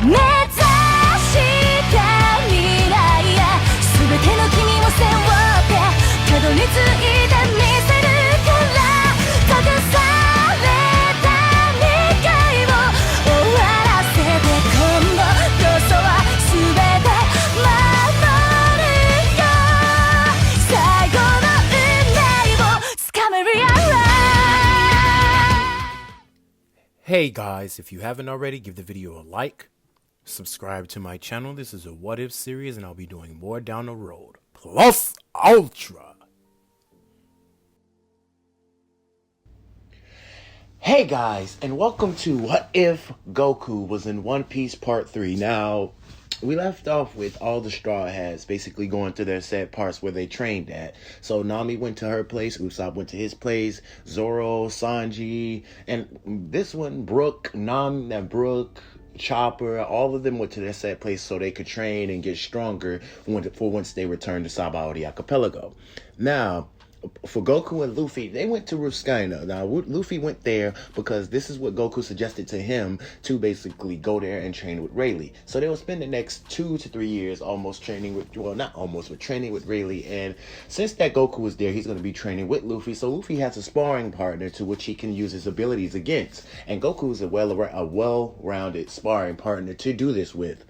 目指した未来や全ての君を背負ってたどり着いてみせるから閉ざされた未来を終わらせて今度こそは全て守るよ最後の運命をつかめるやろHey guys, if you haven't already, give the video a like, subscribe to my channel. This is a what if series and I'll be doing more down the road. Plus Ultra. Hey guys, and welcome to What If Goku was in One Piece Part 3. Now, we left off with all the Straw Hats basically going to their set parts where they trained at. So Nami went to her place, Usopp went to his place, Zoro, Sanji, and this one, Brook, Chopper, all of them went to their set place so they could train and get stronger for once they returned to Sabaody Archipelago. Now, for Goku and Luffy, they went to Ruskina. Now, Luffy went there because this is what Goku suggested to him to basically go there and train with Rayleigh. So they will spend the next 2 to 3 years almost training with, well, not almost, but training with Rayleigh. And since that Goku was there, he's going to be training with Luffy. So Luffy has a sparring partner to which he can use his abilities against. And Goku is a well-rounded sparring partner to do this with.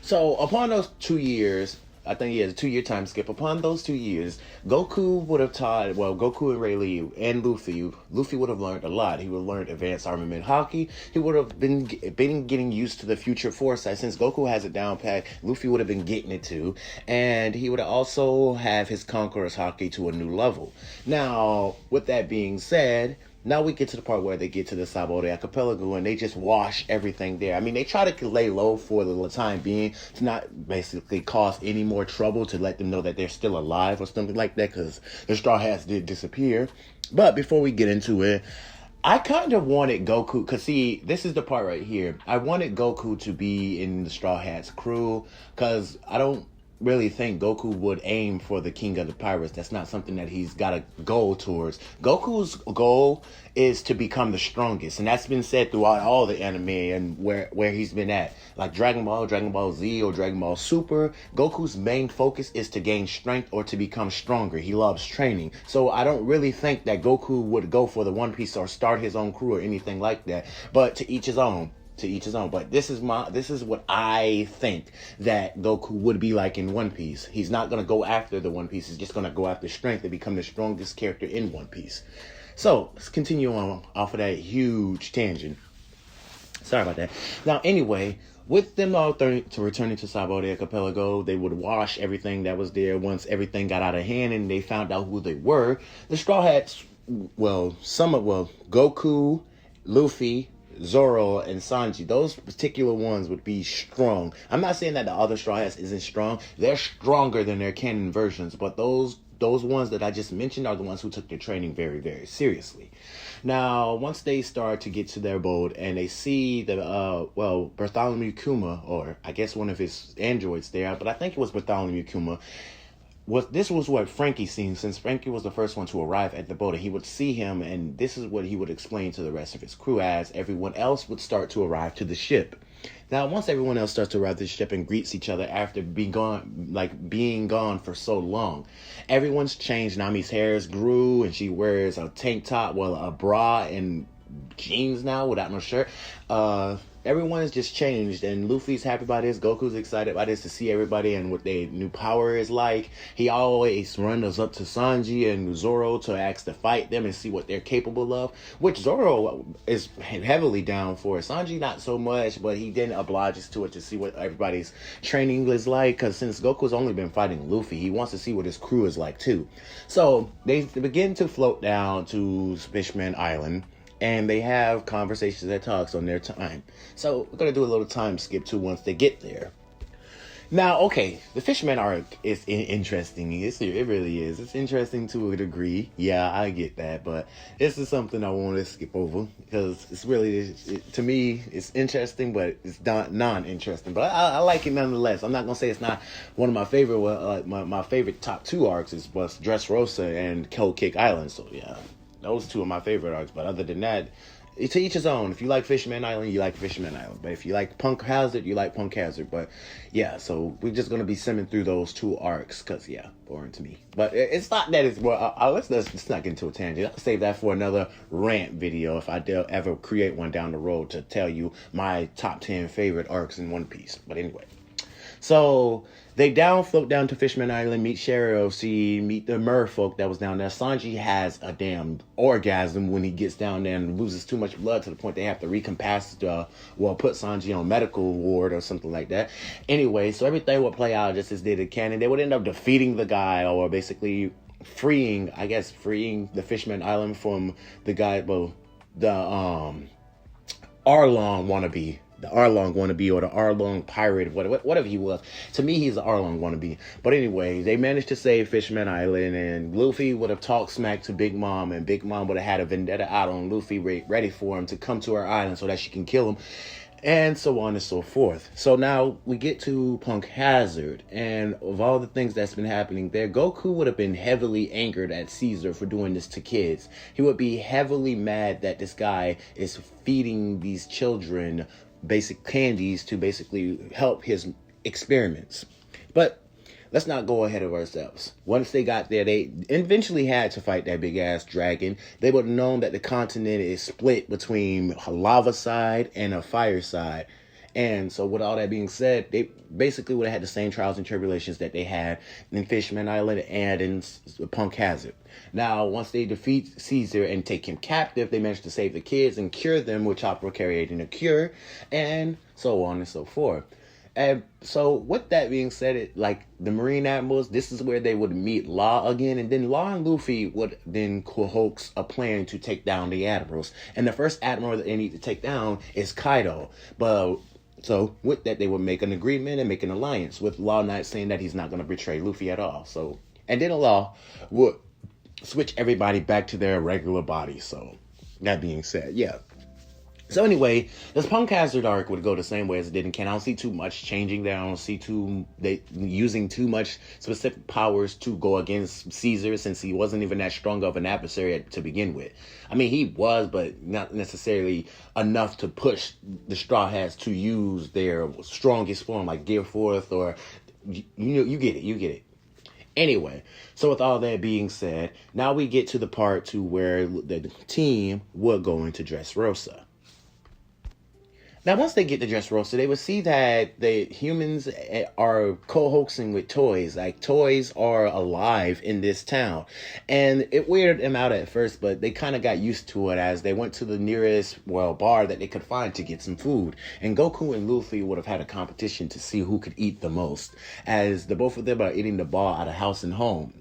So upon those 2 years, I think he has a 2-year time skip. Upon those 2 years, Goku would have taught, well, Goku and Rayleigh and Luffy would have learned a lot. He would have learned advanced armament hockey. He would have been getting used to the future foresight. Since Goku has it down pat, Luffy would have been getting it too. And he would also have his Conqueror's hockey to a new level. Now, with that being said, now we get to the part where they get to the Sabaody Archipelago and they just wash everything there. I mean, they try to lay low for the time being to not basically cause any more trouble, to let them know that they're still alive or something like that, because the Straw Hats did disappear. But before we get into it, I kind of wanted Goku, because see, this is the part right here. I wanted Goku to be in the Straw Hats crew, because I don't really think Goku would aim for the King of the Pirates. That's not something that he's got a goal towards. Goku's goal is to become the strongest, and that's been said throughout all the anime and where he's been at. Like Dragon Ball Z, or Dragon Ball Super, Goku's main focus is to gain strength or to become stronger. He loves training. So I don't really think that Goku would go for the One Piece or start his own crew or anything like that. But to each his own. But this is what I think that Goku would be like in One Piece. He's not gonna go after the One Piece. He's just gonna go after strength and become the strongest character in One Piece. So let's continue on off of that huge tangent. Sorry about that. Now, anyway, with them all returning to Sabaody Archipelago, they would wash everything that was there. Once everything got out of hand and they found out who they were, the Straw Hats, Goku, Luffy, Zoro, and Sanji, those particular ones would be strong. I'm not saying that the other Straw Hats isn't strong. They're stronger than their canon versions, but those ones that I just mentioned are the ones who took their training very, very seriously. Now, once they start to get to their boat and they see the, Bartholomew Kuma, or I guess one of his androids there, but I think it was Bartholomew Kuma. This was what Frankie seen, since Frankie was the first one to arrive at the boat, and he would see him, and this is what he would explain to the rest of his crew as everyone else would start to arrive to the ship. Now, once everyone else starts to arrive to the ship and greets each other after being gone for so long, everyone's changed. Nami's hairs grew, and she wears a tank top, a bra and jeans now without no shirt. Everyone has just changed, and Luffy's happy about this. Goku's excited about this, to see everybody and what their new power is like. He always runs up to Sanji and Zoro to ask to fight them and see what they're capable of, which Zoro is heavily down for. Sanji not so much, but he then obliges to it to see what everybody's training is like, because since Goku's only been fighting Luffy, he wants to see what his crew is like too. So they begin to float down to Fishman Island, and they have conversations and talks on their time. So we're going to do a little time skip too once they get there. Now, okay, the Fishman arc is interesting. It really is. It's interesting to a degree. Yeah, I get that. But this is something I want to skip over because it's really, to me, it's interesting, but it's not non-interesting. But I like it nonetheless. I'm not going to say it's not one of my favorite, my favorite top two arcs is Dressrosa and Cold Kick Island. So, yeah, those two are my favorite arcs. But other than that, to each his own. If you like Fishman Island, you like Fishman Island. But if you like Punk Hazard, you like Punk Hazard. But yeah, so we're just gonna be simming through those 2 arcs, cause yeah, boring to me. But it's not that it's well. Let's not get into a tangent. I'll save that for another rant video if I ever create one down the road to tell you my top 10 favorite arcs in One Piece. But anyway. So they float down to Fishman Island, meet Shirao, meet the merfolk that was down there. Sanji has a damn orgasm when he gets down there and loses too much blood to the point they have to put Sanji on medical ward or something like that. Anyway, so everything would play out just as they did canon. They would end up defeating the guy, or basically freeing the Fishman Island from the guy, the Arlong wannabe. The Arlong wannabe, or the Arlong pirate, whatever he was. To me, he's the Arlong wannabe. But anyway, they managed to save Fishman Island, and Luffy would have talked smack to Big Mom, and Big Mom would have had a vendetta out on Luffy, ready for him to come to her island so that she can kill him, and so on and so forth. So now we get to Punk Hazard, and of all the things that's been happening there, Goku would have been heavily angered at Caesar for doing this to kids. He would be heavily mad that this guy is feeding these children basic candies to basically help his experiments. But let's not go ahead of ourselves. Once they got there, they eventually had to fight that big ass dragon. They would have known that the continent is split between a lava side and a fire side. And so with all that being said, they basically would have had the same trials and tribulations that they had in Fishman Island and in Punk Hazard. Now, once they defeat Caesar and take him captive, they manage to save the kids and cure them with Chopper carrying a cure, and so on and so forth. And so with that being said, like the Marine Admirals, this is where they would meet Law again, and then Law and Luffy would then coax a plan to take down the Admirals. And the first Admiral that they need to take down is Kaido. So with that, they would make an agreement and make an alliance, with Law not saying that he's not going to betray Luffy at all. So, and then Law would switch everybody back to their regular body. So that being said, yeah. So anyway, this Punk Hazard arc would go the same way as it did in canon. I don't see too much changing there. I don't see they using too much specific powers to go against Caesar, since he wasn't even that strong of an adversary to begin with. I mean, he was, but not necessarily enough to push the Straw Hats to use their strongest form, like Gear Forth, or you get it. Anyway, so with all that being said, now we get to the part to where the team would go into Dressrosa. Now, once they get to Dressrosa, they would see that the humans are co-hoaxing with toys. Like, toys are alive in this town. And it weirded them out at first, but they kind of got used to it as they went to the nearest, bar that they could find to get some food. And Goku and Luffy would have had a competition to see who could eat the most, as the both of them are eating the bar out of house and home.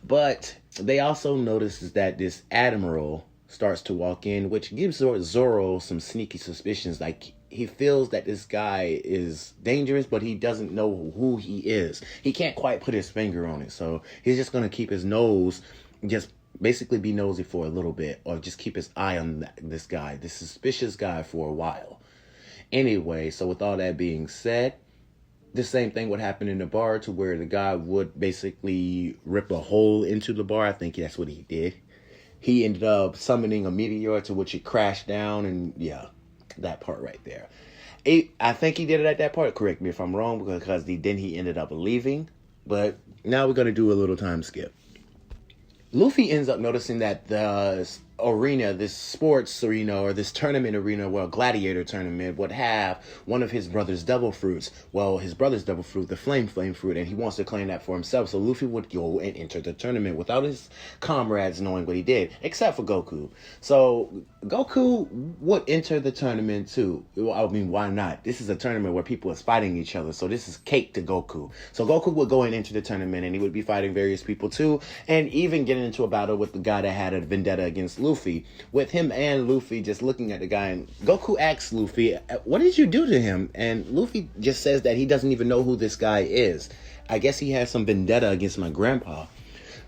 But they also noticed that this Admiral starts to walk in, which gives Zoro some sneaky suspicions. Like, he feels that this guy is dangerous, but he doesn't know who he is. He can't quite put his finger on it, so he's just going to keep his nose, just basically be nosy for a little bit, or just keep his eye on this guy, this suspicious guy, for a while. Anyway, so with all that being said, the same thing would happen in the bar, to where the guy would basically rip a hole into the bar. I think that's what he did. He ended up summoning a meteor, to which it crashed down, and yeah, that part right there. I think he did it at that part. Correct me if I'm wrong, because then he ended up leaving. But now we're going to do a little time skip. Luffy ends up noticing that the arena, this sports arena, or this tournament arena, gladiator tournament, would have one of his brother's devil fruits. Well, his brother's devil fruit, the flame fruit, and he wants to claim that for himself. So Luffy would go and enter the tournament without his comrades knowing what he did, except for Goku. So Goku would enter the tournament too. I mean, why not? This is a tournament where people are fighting each other, so this is cake to Goku. So Goku would go and enter the tournament, and he would be fighting various people too, and even getting into a battle with the guy that had a vendetta against Luffy, with him and Luffy just looking at the guy, and Goku asks Luffy, what did you do to him? And Luffy just says that he doesn't even know who this guy is. I guess he has some vendetta against my grandpa.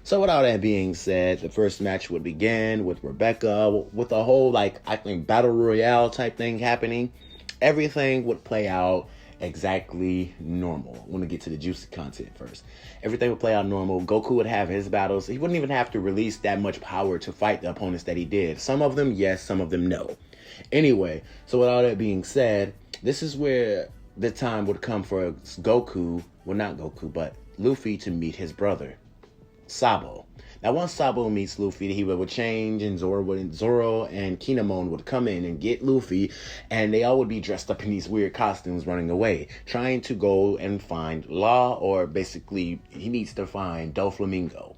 So with all that being said, the first match would begin with Rebecca, with a whole, I think, battle royale type thing happening. Everything would play out, exactly normal. I want to get to the juicy content first. Everything would play out normal. Goku would have his battles. He wouldn't even have to release that much power to fight the opponents that he did. Some of them, yes. Some of them, no. Anyway, so with all that being said, this is where the time would come for Goku, well, not Goku, but Luffy to meet his brother, Sabo. Now, once Sabo meets Luffy, he would change, and Zoro and Kinemon would come in and get Luffy, and they all would be dressed up in these weird costumes running away, trying to go and find Law, or basically, he needs to find Doflamingo.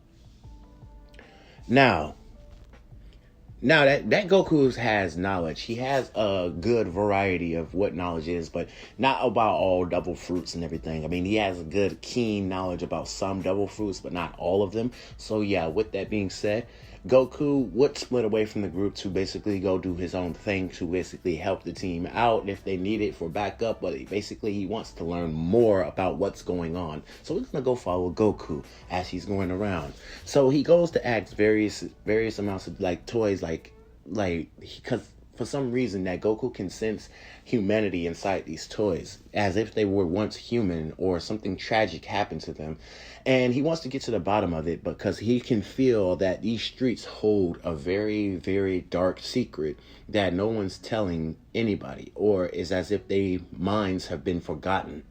Now that Goku has knowledge, he has a good variety of what knowledge is, but not about all double fruits and everything. I mean, he has a good, keen knowledge about some double fruits, but not all of them. So yeah, with that being said, Goku would split away from the group to basically go do his own thing to basically help the team out if they need it for backup, but basically he wants to learn more about what's going on. So we're gonna go follow Goku as he's going around. So he goes to ask various amounts of toys, because for some reason that Goku can sense humanity inside these toys, as if they were once human or something tragic happened to them. And he wants to get to the bottom of it because he can feel that these streets hold a very, very dark secret that no one's telling anybody, or is as if their minds have been forgotten.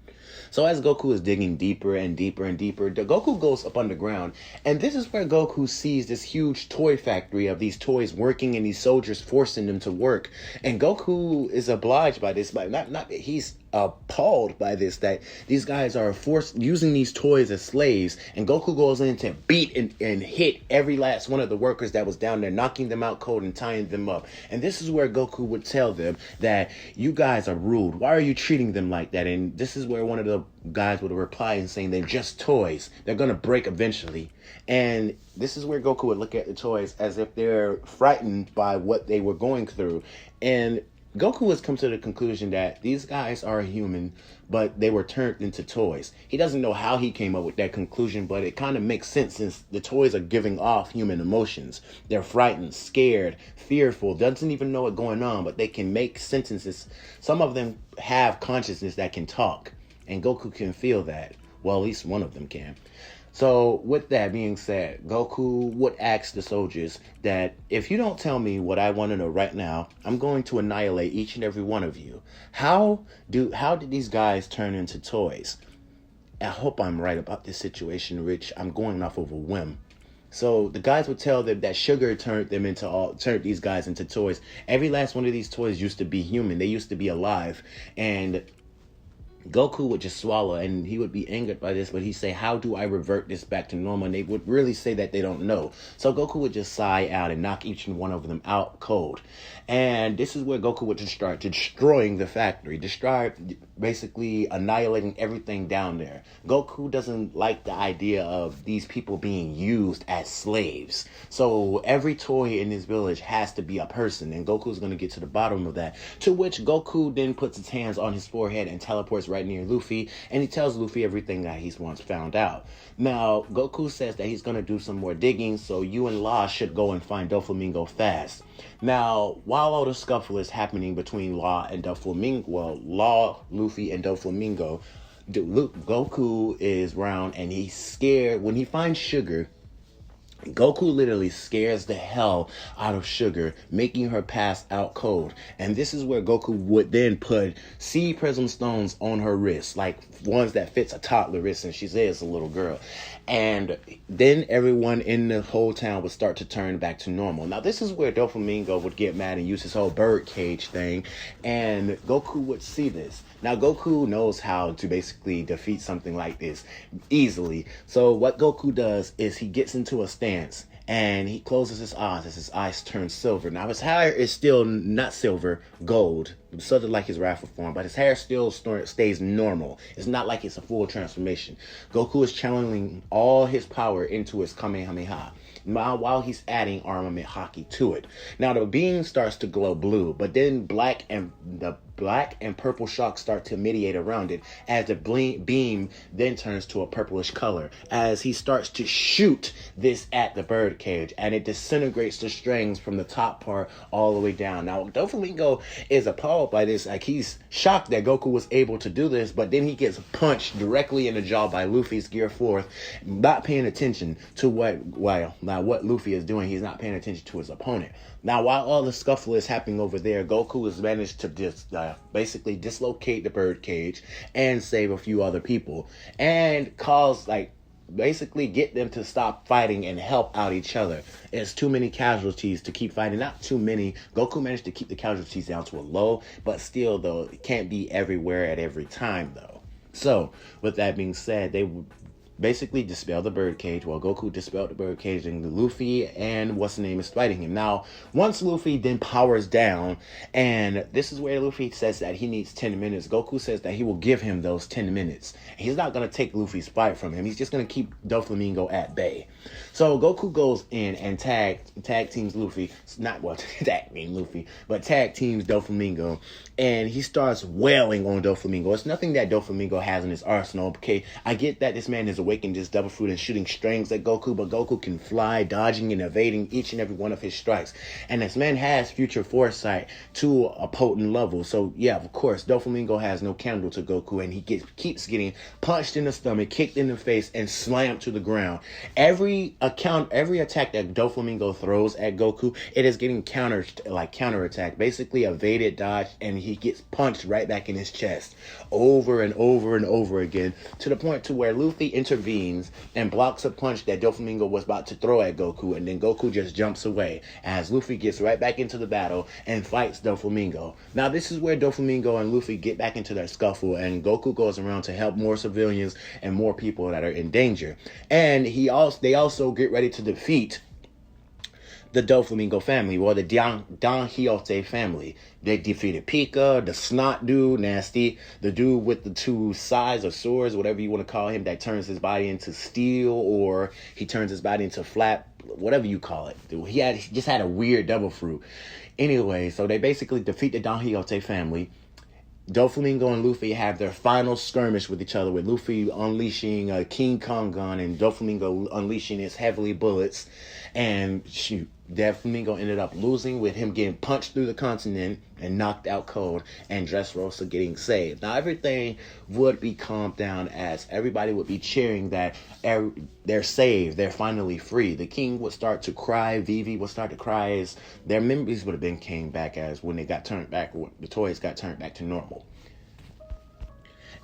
So as Goku is digging deeper and deeper and deeper, Goku goes up underground, and this is where Goku sees this huge toy factory of these toys working and these soldiers forcing them to work. And Goku is obliged by this, but he's appalled by this, that these guys are using these toys as slaves, and Goku goes in to beat and hit every last one of the workers that was down there, knocking them out cold and tying them up. And this is where Goku would tell them that you guys are rude. Why are you treating them like that? And this is where one of the guys would reply and saying they're just toys. They're gonna break eventually. And this is where Goku would look at the toys as if they're frightened by what they were going through. And Goku has come to the conclusion that these guys are human, but they were turned into toys. He doesn't know how he came up with that conclusion, but it kind of makes sense since the toys are giving off human emotions. They're frightened, scared, fearful, doesn't even know what's going on, but they can make sentences. Some of them have consciousness that can talk, and Goku can feel that. Well, at least one of them can. So with that being said, Goku would ask the soldiers that if you don't tell me what I want to know right now, I'm going to annihilate each and every one of you. How did these guys turn into toys? I hope I'm right about this situation, Rich. I'm going off of a whim. So the guys would tell them that sugar turned these guys into toys. Every last one of these toys used to be human. They used to be alive, and Goku would just swallow, and he would be angered by this, but he'd say, how do I revert this back to normal? And they would really say that they don't know. So Goku would just sigh out and knock each and one of them out cold. And this is where Goku would just start destroying the factory, basically annihilating everything down there. Goku doesn't like the idea of these people being used as slaves. So every toy in this village has to be a person, and Goku's going to get to the bottom of that. To which Goku then puts his hands on his forehead and teleports right near Luffy, and he tells Luffy everything that he's once found out. Now, Goku says that he's going to do some more digging, so you and Law should go and find Doflamingo fast. Now, while all the scuffle is happening between Law and Doflamingo, well, Law, Luffy, and Doflamingo, Goku is around, and he's scared. When he finds Sugar, Goku literally scares the hell out of Sugar, making her pass out cold. And this is where Goku would then put seed prism stones on her wrists, like ones that fits a toddler wrist, and she says a little girl. And then everyone in the whole town would start to turn back to normal. Now, this is where Doflamingo would get mad and use his whole bird cage thing, and Goku would see this. Now, Goku knows how to basically defeat something like this easily. So what Goku does is he gets into a stance and he closes his eyes as his eyes turn silver. Now, his hair is still not silver, gold, sort of like his Raffle form, but his hair still stays normal. It's not like it's a full transformation. Goku is channeling all his power into his Kamehameha, while he's adding armament Haki to it. Now, the beam starts to glow blue, but then black and the black and purple shocks start to mediate around it as the beam then turns to a purplish color as he starts to shoot this at the bird cage, and it disintegrates the strings from the top part all the way down. Now, Doflamingo is appalled by this. Like, he's shocked that Goku was able to do this, but then he gets punched directly in the jaw by Luffy's Gear 4th, not paying attention to what Luffy is doing. He's not paying attention to his opponent. Now, while all the scuffle is happening over there, Goku has managed to basically dislocate the bird cage and save a few other people and cause, basically get them to stop fighting and help out each other. It's too many casualties to keep fighting. Not too many. Goku managed to keep the casualties down to a low, but still, though, it can't be everywhere at every time, though. So, with that being said, they basically dispel the birdcage. Well, Goku dispelled the birdcage, and Luffy and what's-his-name is fighting him. Now, once Luffy then powers down, and this is where Luffy says that he needs 10 minutes. Goku says that he will give him those 10 minutes. He's not going to take Luffy's fight from him. He's just going to keep Doflamingo at bay. So Goku goes in and tag teams Luffy. Tag teams Doflamingo, and he starts wailing on Doflamingo. It's nothing that Doflamingo has in his arsenal. Okay, I get that this man is awakened this double fruit and shooting strings at Goku, but Goku can fly, dodging and evading each and every one of his strikes. And this man has future foresight to a potent level. So yeah, of course, Doflamingo has no candle to Goku, and he keeps getting punched in the stomach, kicked in the face, and slammed to the ground. Every attack that Doflamingo throws at Goku, it is getting counterattacked, basically evaded, dodged, and he gets punched right back in his chest over and over and over again, to the point to where Luffy intervenes and blocks a punch that Doflamingo was about to throw at Goku, and then Goku just jumps away as Luffy gets right back into the battle and fights Doflamingo. Now, this is where Doflamingo and Luffy get back into their scuffle, and Goku goes around to help more civilians and more people that are in danger. And they also get ready to defeat the Doflamingo family, or the Don Quixote family. They defeated Pika, the snot dude, Nasty, the dude with the two sides or swords, whatever you want to call him, that turns his body into steel, or he turns his body into flat, whatever you call it. He just had a weird double fruit. Anyway, so they basically defeat the Don Quixote family. Doflamingo and Luffy have their final skirmish with each other, with Luffy unleashing a King Kong gun and Doflamingo unleashing his heavily bullets. And shoot, Doflamingo ended up losing, with him getting punched through the continent and knocked out cold, and Dressrosa getting saved. Now, everything would be calmed down as everybody would be cheering that they're saved, they're finally free. The king would start to cry, Vivi would start to cry, as their memories would have came back as when they got turned back, the toys got turned back to normal.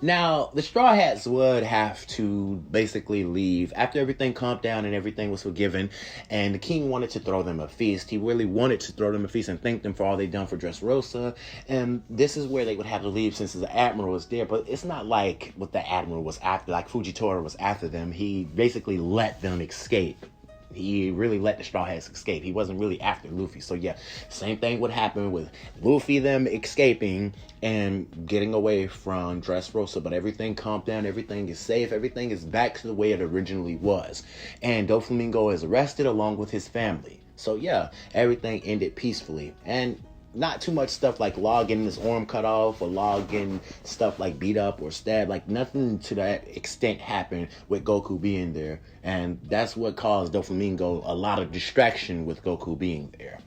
Now, the Straw Hats would have to basically leave after everything calmed down and everything was forgiven, and the king wanted to throw them a feast. He really wanted to throw them a feast and thank them for all they've done for Dressrosa, and this is where they would have to leave since the admiral was there. But it's not like what the admiral was after, like Fujitora was after them. He basically let them escape. He really let the Straw Hats escape. He wasn't really after Luffy. So yeah, same thing would happen with Luffy, them escaping and getting away from Dressrosa. But everything calmed down. Everything is safe. Everything is back to the way it originally was. And Doflamingo is arrested along with his family. So yeah, everything ended peacefully. And not too much stuff like Law getting his arm cut off, or Law getting stuff like beat up or stabbed. Like, nothing to that extent happened with Goku being there. And that's what caused Doflamingo a lot of distraction with Goku being there.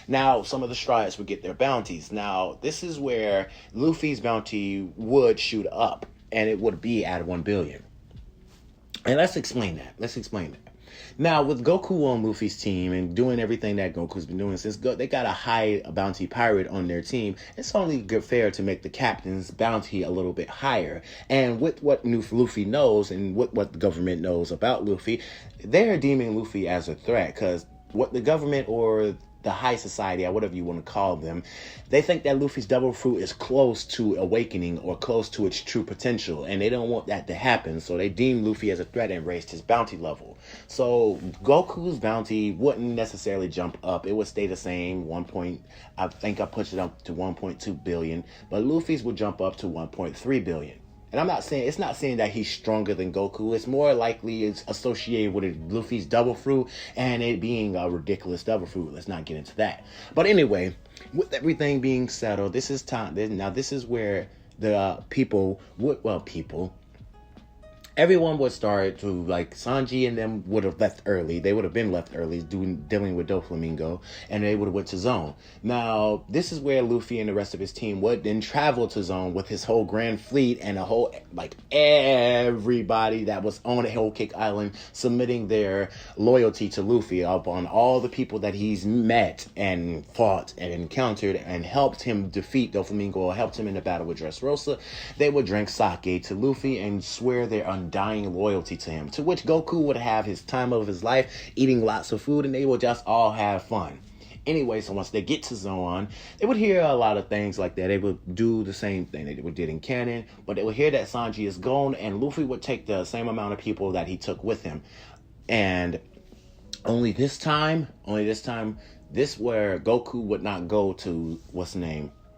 Now, some of the Straw Hats would get their bounties. Now, this is where Luffy's bounty would shoot up, and it would be at 1 billion. And let's explain that. Now, with Goku on Luffy's team and doing everything that Goku's been doing since they got a high bounty pirate on their team, it's only fair to make the captain's bounty a little bit higher. And with what Luffy knows and what the government knows about Luffy, they're deeming Luffy as a threat, because what the government or the high society, or whatever you want to call them, they think that Luffy's double fruit is close to awakening or close to its true potential, and they don't want that to happen. So they deem Luffy as a threat and raised his bounty level. So Goku's bounty wouldn't necessarily jump up. It would stay the same. I think I pushed it up to 1.2 billion, but Luffy's would jump up to 1.3 billion. And I'm not saying, it's not saying that he's stronger than Goku. It's more likely it's associated with Luffy's double fruit and it being a ridiculous double fruit. Let's not get into that. But anyway, with everything being settled, this is time. Now this is where the everyone would start to, like, Sanji and them would have left early. They would have been left early dealing with Doflamingo, and they would have went to Zone. Now, this is where Luffy and the rest of his team would then travel to Zone with his whole grand fleet and a whole, like, everybody that was on Whole Cake Island submitting their loyalty to Luffy upon all the people that he's met and fought and encountered and helped him defeat Doflamingo or helped him in the battle with Dressrosa. They would drink sake to Luffy and swear their undying loyalty to him, to which Goku would have his time of his life eating lots of food, and they would just all have fun. Anyway, so once they get to Zoan, they would hear a lot of things like that. They would do the same thing they did in canon, but they would hear that Sanji is gone, and Luffy would take the same amount of people that he took with him. And only this time, this where Goku would not go to,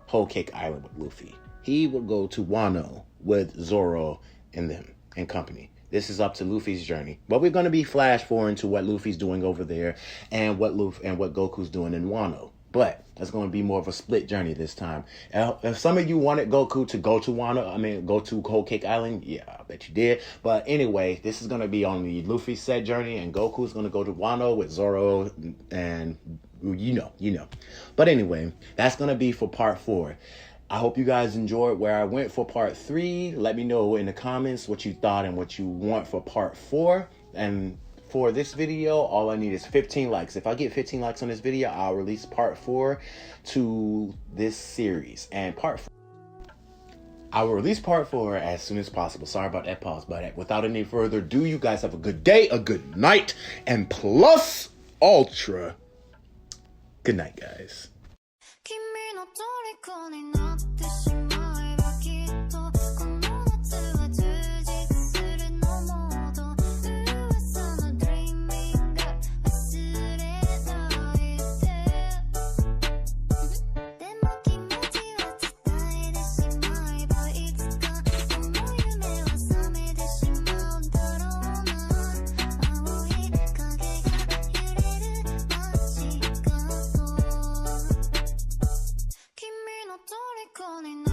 Whole Cake Island with Luffy. He would go to Wano with Zoro and them and company. This is up to Luffy's journey, but we're going to be flash forward to what Luffy's doing over there and what Goku's doing in Wano. But that's going to be more of a split journey this time. If some of you wanted Goku to go to Wano, go to Whole Cake Island, yeah, I bet you did. But anyway, this is going to be on the Luffy set journey, and Goku's going to go to Wano with Zoro, and you know. But anyway, that's going to be for part 4. I hope you guys enjoyed where I went for part 3. Let me know in the comments what you thought and what you want for part 4. And for this video, all I need is 15 likes. If I get 15 likes on this video, I'll release part 4 to this series. And I will release part 4 as soon as possible. Sorry about that pause, but without any further ado, you guys have a good day, a good night, and plus ultra. Good night, guys. 君の虜になってしまえばきっとこの夏は充実するのもっと噂の Dreaming が忘れないででも気持ちは伝えてしまえばいつかその夢は覚めてしまうだろうな青い影が揺れる街角君の虜にな